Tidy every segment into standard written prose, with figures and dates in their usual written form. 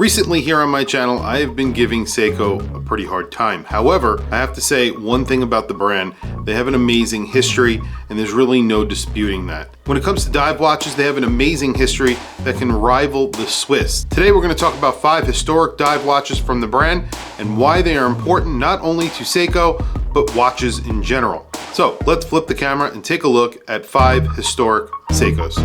Recently here on my channel, I have been giving Seiko a pretty hard time. However, I have to say one thing about the brand. They have an amazing history, and there's really no disputing that. When it comes to dive watches, they have an amazing history that can rival the Swiss. Today we're going to talk about 5 historic dive watches from the brand and why they are important not only to Seiko, but watches in general. So let's flip the camera and take a look at 5 historic Seikos.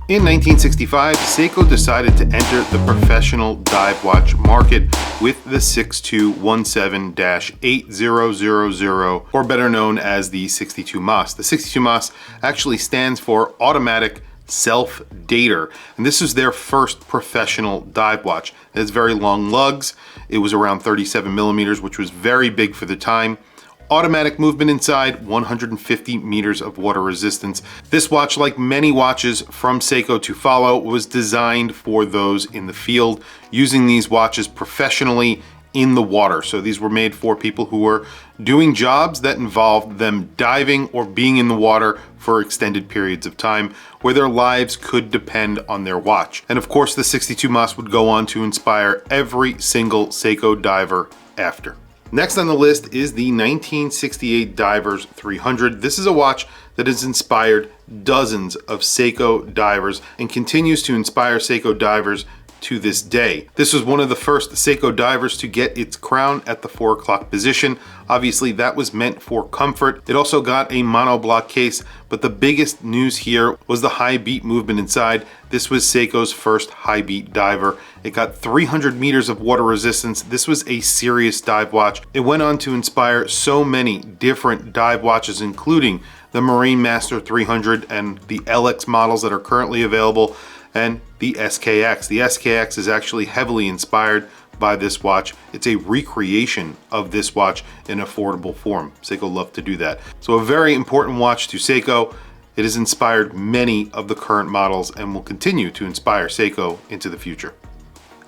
In 1965, Seiko decided to enter the professional dive watch market with the 6217-8000, or better known as the 62 Mas. The 62 Mas actually stands for Automatic Self-Dater, and this is their first professional dive watch. It has very long lugs. It was around 37 millimeters, which was very big for the time. Automatic movement inside, 150 meters of water resistance. This watch, like many watches from Seiko to follow, was designed for those in the field, using these watches professionally in the water. So these were made for people who were doing jobs that involved them diving or being in the water for extended periods of time, where their lives could depend on their watch. And of course, the 62 Mas would go on to inspire every single Seiko diver after. Next on the list is the 1968 Divers 300. This is a watch that has inspired dozens of Seiko divers and continues to inspire Seiko divers to this day. This was one of the first Seiko divers to get its crown at the 4 o'clock position. Obviously that was meant for comfort. It also got a monoblock case, but the biggest news here was the high beat movement inside. This was Seiko's first high beat diver. It got 300 meters of water resistance. This was a serious dive watch. It went on to inspire so many different dive watches, including the Marine Master 300 and the LX models that are currently available, and the SKX. The SKX is actually heavily inspired by this watch. It's a recreation of this watch in affordable form. Seiko loved to do that. So a very important watch to Seiko. It has inspired many of the current models and will continue to inspire Seiko into the future.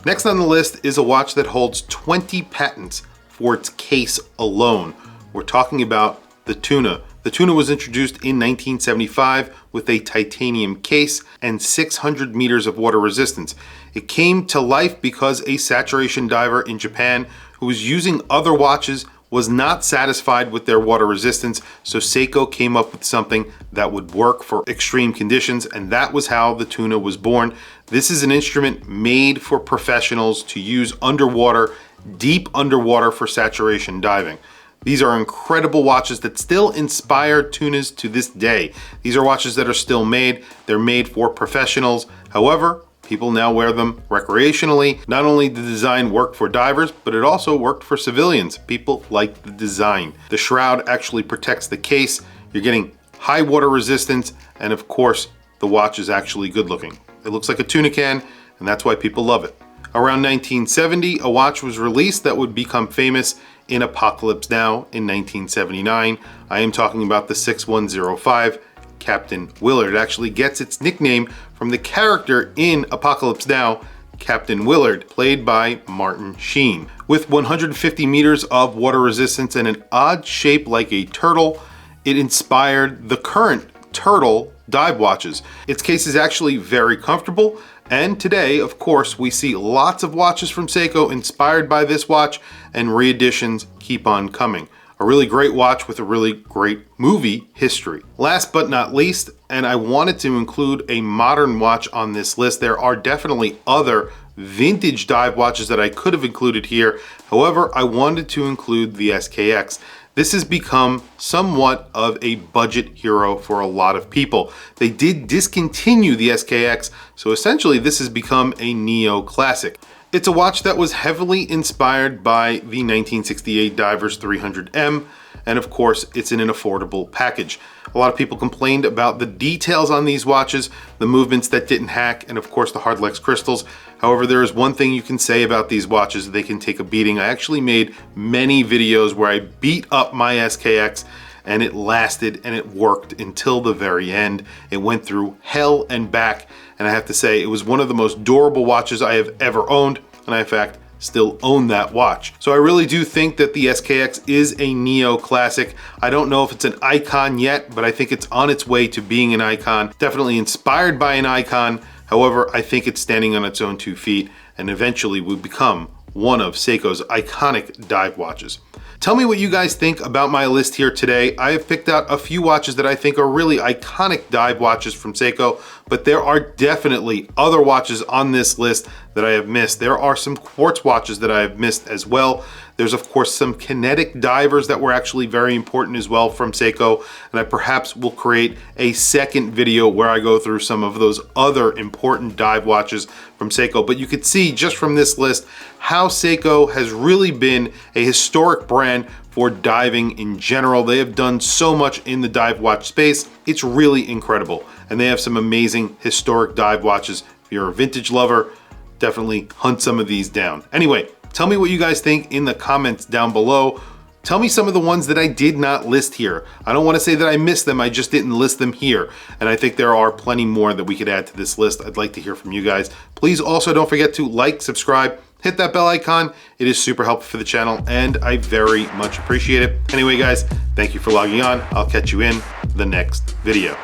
Next on the list is a watch that holds 20 patents for its case alone. We're talking about the Tuna. The Tuna was introduced in 1975 with a titanium case and 600 meters of water resistance. It came to life because a saturation diver in Japan who was using other watches was not satisfied with their water resistance, so Seiko came up with something that would work for extreme conditions, and that was how the Tuna was born. This is an instrument made for professionals to use underwater, deep underwater, for saturation diving. These are incredible watches that still inspire tunas to this day. These are watches that are still made. They're made for professionals. However, people now wear them recreationally. Not only did the design work for divers, but it also worked for civilians. People like the design. The shroud actually protects the case. You're getting high water resistance, and of course, the watch is actually good looking. It looks like a tuna can, and that's why people love it. Around 1970, a watch was released that would become famous in Apocalypse Now in 1979. I am talking about the 6105 Captain Willard. It actually gets its nickname from the character in Apocalypse Now, Captain Willard, played by Martin Sheen. With 150 meters of water resistance and an odd shape like a turtle, it inspired the current turtle dive watches. Its case is actually very comfortable, and today, of course, we see lots of watches from Seiko inspired by this watch, and re-editions keep on coming. A really great watch with a really great movie history. Last but not least, and I wanted to include a modern watch on this list. There are definitely other vintage dive watches that I could have included here. However, I wanted to include the SKX. This has become somewhat of a budget hero for a lot of people. They did discontinue the SKX, so essentially this has become a neo-classic. It's a watch that was heavily inspired by the 1968 Divers 300M, and of course it's in an affordable package. A lot of people complained about the details on these watches, the movements that didn't hack, and of course the Hardlex crystals. However, there is one thing you can say about these watches: they can take a beating. I actually made many videos where I beat up my SKX, and it lasted and it worked until the very end. It went through hell and back, and I have to say it was one of the most durable watches I have ever owned, and I in fact still own that watch. So I really do think that the SKX is a neo classic. I don't know if it's an icon yet, but I think it's on its way to being an icon. Definitely inspired by an icon. However, I think it's standing on its own 2 feet and eventually will become one of Seiko's iconic dive watches. Tell me what you guys think about my list here today. I have picked out a few watches that I think are really iconic dive watches from Seiko, but there are definitely other watches on this list that I have missed. There are some quartz watches that I have missed as well. There's of course some kinetic divers that were actually very important as well from Seiko, and I perhaps will create a second video where I go through some of those other important dive watches from Seiko. But you could see just from this list how Seiko has really been a historic brand for diving in general. They have done so much in the dive watch space. It's really incredible. And they have some amazing historic dive watches. If you're a vintage lover, definitely hunt some of these down. Anyway, tell me what you guys think in the comments down below. Tell me some of the ones that I did not list here. I don't want to say that I missed them, I just didn't list them here. And I think there are plenty more that we could add to this list. I'd like to hear from you guys. Please also don't forget to like, subscribe, hit that bell icon. It is super helpful for the channel and I very much appreciate it. Anyway guys, thank you for logging on. I'll catch you in the next video.